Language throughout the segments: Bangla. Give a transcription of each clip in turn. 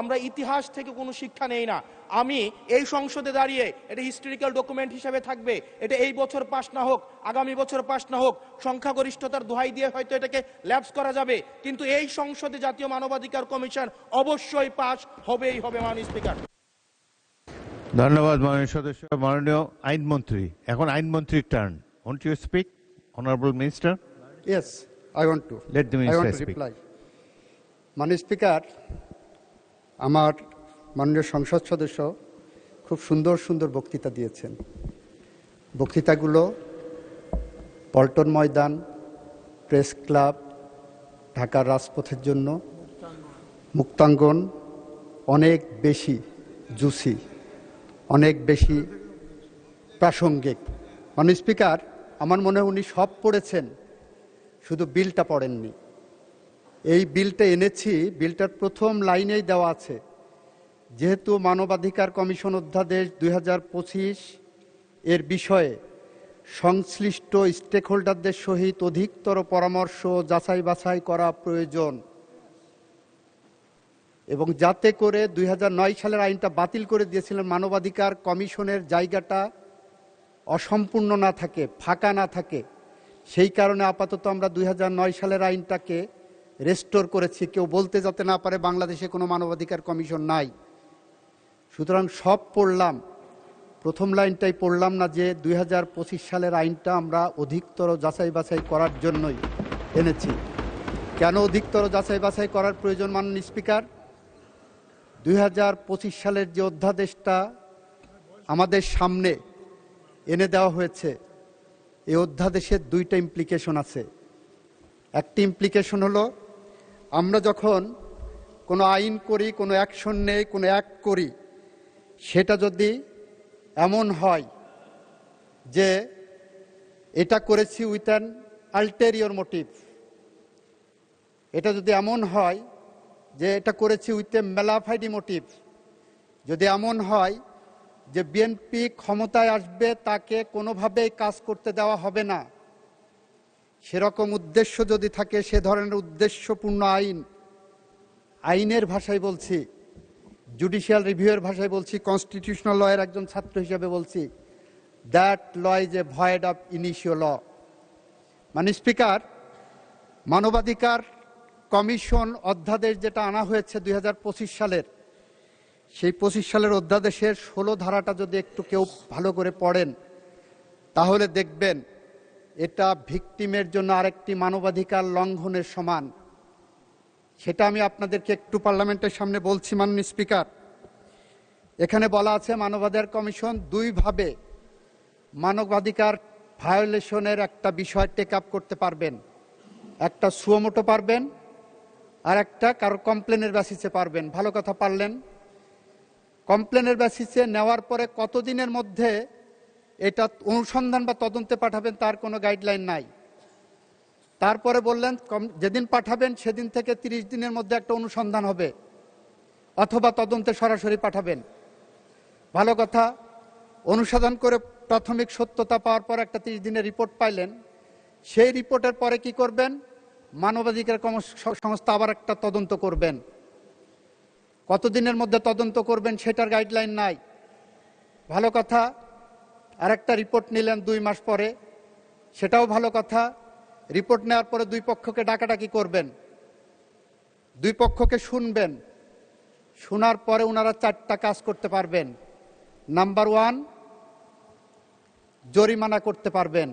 আমরা ইতিহাস থেকে কোনো শিক্ষা নেই না। আমি এই সংসদে দাঁড়িয়ে এটা হিস্টোরিক্যাল ডকুমেন্ট হিসেবে থাকবে, এটা এই বছর পাশ না হোক, আগামী বছর পাশ না হোক, সংখ্যাগরিষ্ঠতার দোহাই দিয়ে হয়তো এটাকে ল্যাপস করা যাবে, কিন্তু এই সংসদে জাতীয় মানবাধিকার কমিশন অবশ্যই পাশ হবেই হবে। মাননীয় স্পিকার, ধন্যবাদ মাননীয় সদস্য। মাননীয় আইনমন্ত্রী, এখন আইনমন্ত্রীর turn. Want you speak, honourable minister? Yes, I want to. Let the minister speak. Reply. মাননীয় স্পিকার, আমার মাননীয় সংসদ সদস্য খুব সুন্দর সুন্দর বক্তৃতা দিয়েছেন। বক্তৃতাগুলো পল্টন ময়দান, প্রেস ক্লাব, ঢাকার রাজপথের জন্য, মুক্তাঙ্গন অনেক বেশি জুসি, অনেক বেশি প্রাসঙ্গিক। মাননীয় স্পিকার, আমার মনে হয় উনি সব পড়েছেন, শুধু বিলটা পড়েননি। এই বিলটা এনেছি, বিলটার প্রথম লাইনেই দেওয়া আছে, যেহেতু মানবাধিকার কমিশন অধ্যাদেশ 2025 এর বিষয়ে সংশ্লিষ্ট স্টেক হোল্ডারদের সহিত অধিকতর পরামর্শ যাচাই বাছাই করা প্রয়োজন, এবং যাতে করে 2009 সালের আইনটা বাতিল করে দিয়েছিলেন, মানবাধিকার কমিশনের জায়গাটা অসম্পূর্ণ না থাকে, ফাঁকা না থাকে, সেই কারণে আপাতত আমরা 2009 সালের আইনটাকে রেস্টোর করেছি, কেউ বলতে যাতে না পারে বাংলাদেশে কোনো মানবাধিকার কমিশন নাই। সুতরাং সব পড়লাম, প্রথম লাইনটাই পড়লাম না, যে 2025 সালের আইনটা আমরা অধিকতর যাচাই বাছাই করার জন্যই এনেছি। কেন অধিকতর যাচাই বাছাই করার প্রয়োজন মাননীয় স্পিকার? 2025 সালের যে অধ্যাদেশটা আমাদের সামনে এনে দেওয়া হয়েছে, এই অধ্যাদেশের দুইটা ইমপ্লিকেশন আছে। একটি ইমপ্লিকেশন হলো, আমরা যখন কোনো আইন করি, কোনো অ্যাকশন নেই, কোনো অ্যাক্ট করি, সেটা যদি এমন হয় যে এটা করেছি উইথ অ্যান আলটেরিয়র মোটিভ, এটা যদি এমন হয় যে এটা করেছি উইথ এ মেলাফাইডি মোটিভ, যদি এমন হয় যে বিএনপি ক্ষমতায় আসবে, তাকে কোনোভাবেই কাজ করতে দেওয়া হবে না, সেরকম উদ্দেশ্য যদি থাকে, সে ধরনের উদ্দেশ্যপূর্ণ আইন, আইনের ভাষায় বলছি, জুডিশিয়াল রিভিউয়ের ভাষায় বলছি, কনস্টিটিউশনাল লয়ের একজন ছাত্র হিসেবে বলছি, that law is a void of initio law. মাননীয় স্পিকার, মানবাধিকার কমিশন অধ্যাদেশ যেটা আনা হয়েছে 2025 সালের, সেই 25 সালের অধ্যাদেশের 16 ধারাটা যদি একটু কেউ ভালো করে পড়েন, তাহলে দেখবেন এটা ভিকটিমের জন্য আরেকটি মানবাধিকার লঙ্ঘনের সমান। সেটা আমি আপনাদেরকে একটু পার্লামেন্টের সামনে বলছি। মাননীয় স্পিকার, এখানে বলা আছে মানবাধিকার কমিশন দুইভাবে মানবাধিকার ভায়োলেশনের একটা বিষয় টেক আপ করতে পারবেন। একটা সুমোটো পারবেন, আর একটা কারো কমপ্লেনের বেসিসে পারবেন। ভালো কথা পারলেন। কমপ্লেনের বেসিসে নেওয়ার পরে কতদিনের মধ্যে এটা অনুসন্ধান বা তদন্তে পাঠাবেন তার কোনো গাইডলাইন নাই। তারপরে বললেন যেদিন পাঠাবেন সেদিন থেকে 30 দিনের মধ্যে একটা অনুসন্ধান হবে, অথবা তদন্তে সরাসরি পাঠাবেন। ভালো কথা, অনুসন্ধান করে প্রাথমিক সত্যতা পাওয়ার পর একটা 30 দিনের রিপোর্ট পাইলেন, সেই রিপোর্টের পরে কি করবেন? মানবাধিকার সংস্থা আবার একটা তদন্ত করবেন। কতদিনের মধ্যে তদন্ত করবেন সেটার গাইডলাইন নাই। ভালো কথা, আরেকটা রিপোর্ট নিলেন 2 মাস পরে, সেটাও ভালো কথা। রিপোর্ট নেওয়ার পরে দুই পক্ষকে ডাকাডাকি করবেন, দুই পক্ষকে শুনবেন, শোনার পরে ওনারা 4টা কাজ করতে পারবেন। নাম্বার 1, জরিমানা করতে পারবেন।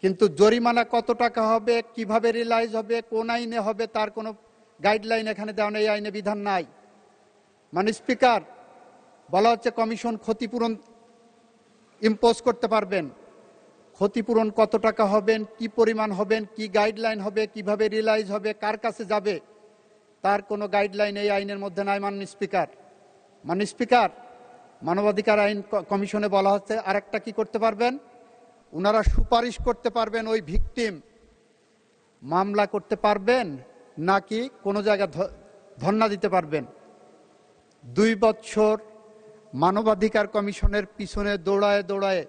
কিন্তু জরিমানা কত টাকা হবে, কিভাবে রিলাইজ হবে, কোন আইনে হবে, তার কোনো গাইডলাইন এখানে দেওয়া নেই, আইনে বিধান নাই। মাননীয় স্পিকার, বলা হচ্ছে কমিশন ক্ষতিপূরণ ইম্পোজ করতে পারবেন। ক্ষতিপূরণ কত টাকা হবেন, কি পরিমাণ হবেন, কি গাইডলাইন হবে, কিভাবে রিলাইজ হবে, কার কাছে যাবে, তার কোনো গাইডলাইন এই আইনের মধ্যে নাই। মাননীয় স্পিকার, মানবাধিকার আইন কমিশনে বলা হচ্ছে আরেকটা কি করতে পারবেন, ওনারা সুপারিশ করতে পারবেন ওই ভিকটিম মামলা করতে পারবেন নাকি কোনো জায়গায় ধর্ণা দিতে পারবেন। 2 বছর মানবাধিকার কমিশনের পিছনে দৌড়ায় দৌড়ায়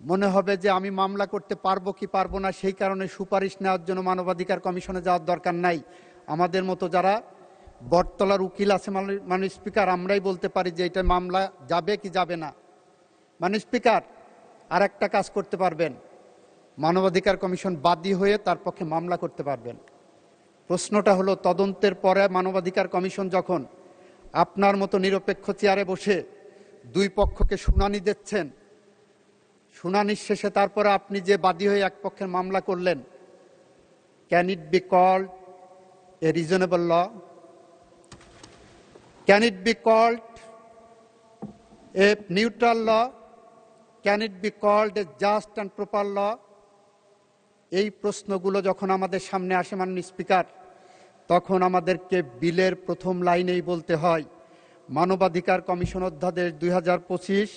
মনে হবে যে আমি মামলা করতে পারবো কি পারবো না, সেই কারণে সুপারিশ নেওয়ার জন্য মানবাধিকার কমিশনে যাওয়ার দরকার নাই। আমাদের মতো যারা বটতলার উকিল আছে মাননীয় স্পিকার, আমরাই বলতে পারি যে এটা মামলা যাবে কি যাবে না। মাননীয় স্পিকার, আর একটা কাজ করতে পারবেন, মানবাধিকার কমিশন বাদী হয়ে তার পক্ষে মামলা করতে পারবেন। প্রশ্নটা হলো, তদন্তের পরে মানবাধিকার কমিশন যখন আপনার মতো নিরপেক্ষ চেয়ারে বসে দুই পক্ষকে শুনানি দিচ্ছেন, শুনানির শেষে তারপরে আপনি যে বাদী হয়ে এক পক্ষের মামলা করলেন, can it be called a reasonable law? Can it be called a neutral law? Can it be called a just and proper law? এই প্রশ্নগুলো যখন আমাদের সামনে আসে মাননীয় স্পিকার, তখন আমাদেরকে বিলের প্রথম লাইনেই বলতে হয়, মানবাধিকার কমিশন অধ্যাদেশ 2025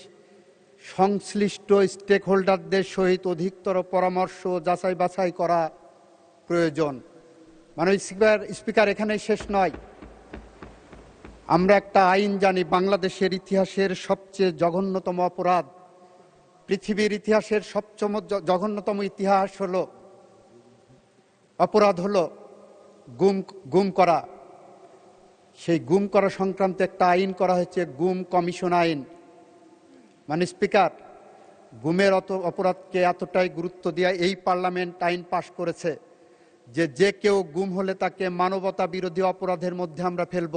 সংশ্লিষ্ট স্টেক হোল্ডারদের সহিত অধিকতর পরামর্শ যাচাই বাছাই করা প্রয়োজন। মাননীয় স্পিকার, এখানেই শেষ নয়। আমরা একটা আইন জানি, বাংলাদেশের ইতিহাসের সবচেয়ে জঘন্যতম অপরাধ, পৃথিবীর ইতিহাসের সবচেয়ে জঘন্যতম ইতিহাস হলো অপরাধ হলো গুম করা। সেই গুম করা সংক্রান্ত একটা আইন করা হয়েছে, গুম কমিশন আইন। মাননীয় স্পিকার, গুমের অপরাধকে এতটাই গুরুত্ব দিয়ে এই পার্লামেন্ট আইন পাশ করেছে যে যে কেউ গুম হলে তাকে মানবতা বিরোধী অপরাধের মধ্যে আমরা ফেলব।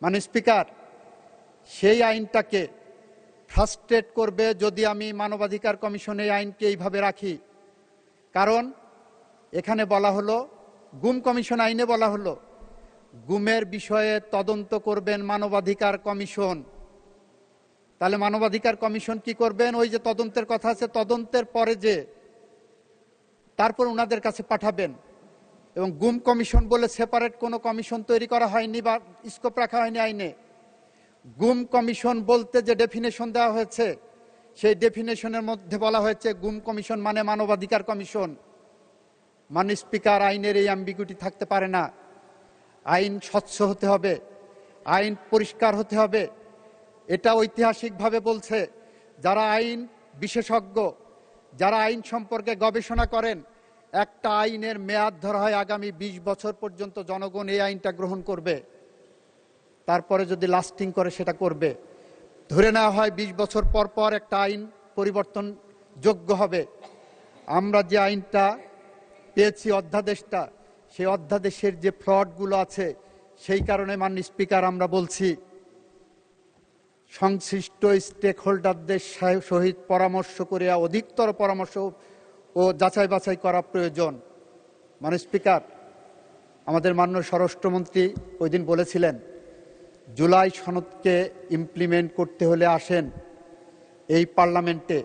মাননীয় স্পিকার, সেই আইনটাকে ফ্রাস্ট্রেট করবে যদি আমি মানবাধিকার কমিশনে এই আইনকে এইভাবে রাখি। কারণ এখানে বলা হলো, গুম কমিশন আইনে বলা হলো, গুমের বিষয়ে তদন্ত করবেন মানবাধিকার কমিশন। তাহলে মানবাধিকার কমিশন কি করবেন? ওই যে তদন্তের কথা আছে, তদন্তের পরে যে তারপর ওনাদের কাছে পাঠাবেন। এবং গুম কমিশন বলে সেপারেট কোনো কমিশন তৈরি করা হয়নি বা স্কোপ রাখা হয়নি আইনে। গুম কমিশন বলতে যে ডেফিনেশন দেওয়া হয়েছে, সেই ডেফিনেশনের মধ্যে বলা হয়েছে গুম কমিশন মানে মানবাধিকার কমিশন। মাননীয় স্পিকার, আইনের এই অ্যাম্বিগুইটি থাকতে পারে না। আইন স্বচ্ছ হতে হবে, আইন পরিষ্কার হতে হবে। এটা ঐতিহাসিকভাবে বলছে, যারা আইন বিশেষজ্ঞ, যারা আইন সম্পর্কে গবেষণা করেন, একটা আইনের মেয়াদ ধরা হয় আগামী 20 বছর পর্যন্ত জনগণ এই আইনটা গ্রহণ করবে, তারপরে যদি লাস্টিং করে সেটা করবে। ধরে নেওয়া হয় 20 বছর পর পর একটা আইন পরিবর্তন যোগ্য হবে। আমরা যে আইনটা পেয়েছি, অধ্যাদেশটা, সেই অধ্যাদেশের যে ফ্লডগুলো আছে, সেই কারণে মাননীয় স্পিকার আমরা বলছি, সংশ্লিষ্ট স্টেক হোল্ডারদের সহিত পরামর্শ করিয়া অধিকতর পরামর্শ ও যাচাই বাছাই করা প্রয়োজন। মাননীয় স্পিকার, আমাদের মাননীয় স্বরাষ্ট্রমন্ত্রী ওই দিন বলেছিলেন, জুলাই সনদকে ইমপ্লিমেন্ট করতে হলে আসেন এই পার্লামেন্টে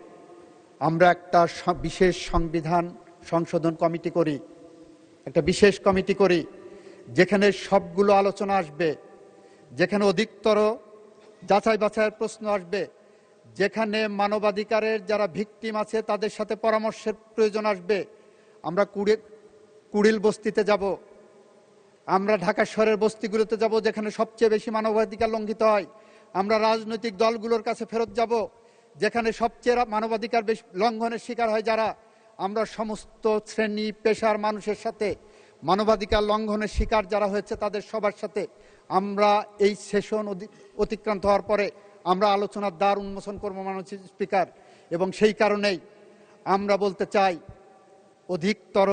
আমরা একটা বিশেষ সংবিধান সংশোধন কমিটি করি, একটা বিশেষ কমিটি করি, যেখানে সবগুলো আলোচনা আসবে, যেখানে অধিকতর যাচাই বাছাইয়ের প্রশ্ন আসবে, যেখানে মানবাধিকারের যারা ভিকটিম আছে তাদের সাথে পরামর্শের প্রয়োজন আসবে। আমরা কুড়িল বস্তিতে যাব, আমরা ঢাকা শহরের বস্তিগুলোতে যাব যেখানে সবচেয়ে বেশি মানবাধিকার লঙ্ঘিত হয়। আমরা রাজনৈতিক দলগুলোর কাছে ফেরত যাব যেখানে সবচেয়ে মানবাধিকার লঙ্ঘনের শিকার হয় যারা। আমরা সমস্ত শ্রেণী পেশার মানুষের সাথে, মানবাধিকার লঙ্ঘনের শিকার যারা হয়েছে তাদের সবার সাথে আমরা এই সেশন অতিক্রান্ত হওয়ার পরে আমরা আলোচনার দ্বার উন্মোচন করব মাননীয় স্পিকার। এবং সেই কারণেই আমরা বলতে চাই, অধিকতর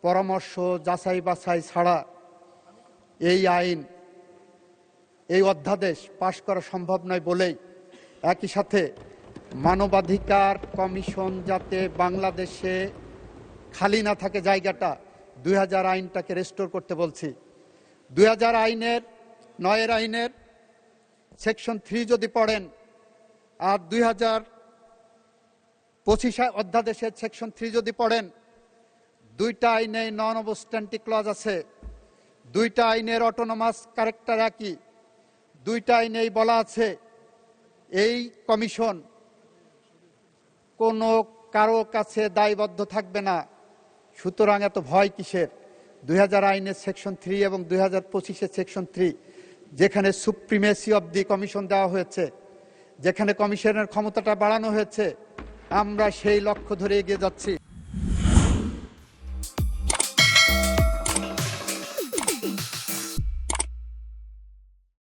পরামর্শ যাচাই বাছাই ছাড়া এই আইন, এই অধ্যাদেশ পাশ করা সম্ভব নয় বলেই একই সাথে মানবাধিকার কমিশন যাতে বাংলাদেশে খালি না থাকে জায়গাটা, 2000 আইনটাকে রেস্টোর করতে বলছি। 2000 আইনের 9 আইনের সেকশন 3 যদি পড়েন, আর 2025 অধ্যাদেশের সেকশন 3 যদি পড়েন, দুইটা আইনে নন অবস্ট্যান্টিক ক্লজ আছে, দুইটা আইনের অটোনমাস ক্যারেক্টার একই, দুইটা আইনেই বলা আছে এই কমিশন কোনো কারো কাছে দায়বদ্ধ থাকবে না। সুতরাং এত ভয় কিসের? 2000 আইনের সেকশন 3 এবং 2025 সেকশন 3, যেখানে সুপ্রিমেসি অব দি কমিশন দেওয়া হয়েছে, যেখানে কমিশনের ক্ষমতাটা বাড়ানো হয়েছে, আমরা সেই লক্ষ্য ধরে এগিয়ে যাচ্ছি।